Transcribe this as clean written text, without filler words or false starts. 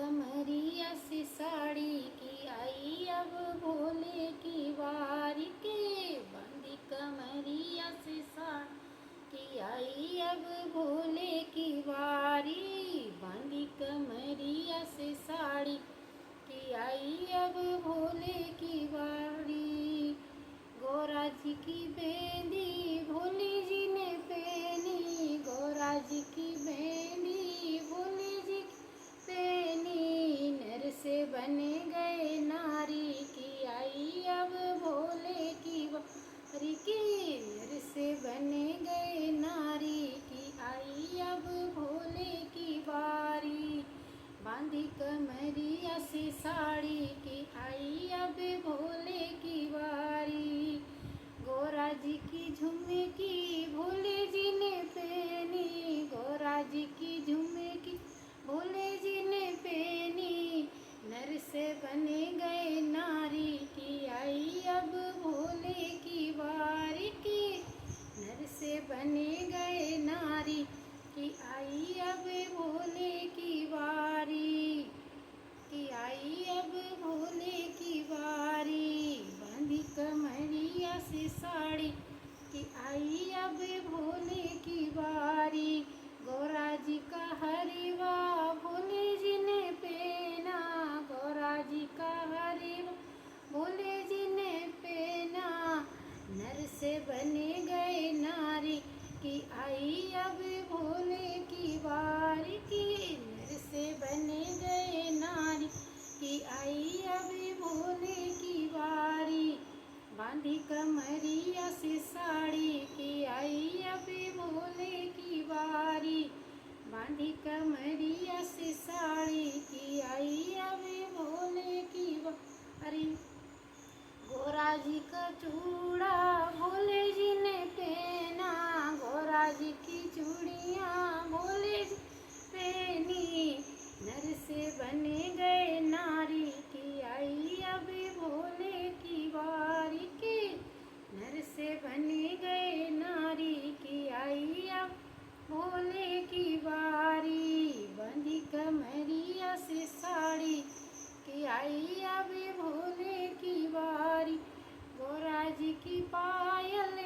कमरिया से साड़ी की आई अब भोले की वारी के। बांधी कमरिया से साड़ी की आई अब भोले की वारी। बांधी कमरिया से साड़ी की आई अब भोले की वारी। गौरा जी की बेंदी भोले जी ने पहनी। गौरा जी की बेंदी भोले जी की पहनी। नर से बने गए नारी की आई अब भोले की वारी की। नर से बने गए नारी की आई अब भोले की वारी। बांधी कमरिया से साड़ी की आई अब भोले की वारी। गौरा जी की झुमकी भोले जी ने पहनी। गौरा जी की झुमकी भोले जी ने पहनी। नर से बने गए नारी की आई अब भोले की वारी की। नर से बने गए नारी की आई अब भोले की वारी। की आई अब भोले की वारी। बांधी कमरिया से साड़ी की आई अब भोले की वारी। गौरा जी का हरिवा भोले जी ने पहना। गौरा जी का हरिवा भोले जी ने पहना। नर से बने गए नारी की आई अब भोले की वारी की। नर से बने गए नारी की आई अब भोले की वारी। बांधी कमरिया से साड़ी की आई अब भोले की वारी। बांधी कमरिया से साड़ी की आई अब भोले की वारी। गौरा जी का चूड़ा भोले जी ने पहना। गौरा जी की चूड़ियाँ भोले जी पहनी। नर से बने गए नारी की आई अब भोले की वारी की। नर से बने गए नारी की आई अब भोले की वारी। बांधी कमरिया से साड़ी की आई अब भोले की वारी। गौरा जी की पायल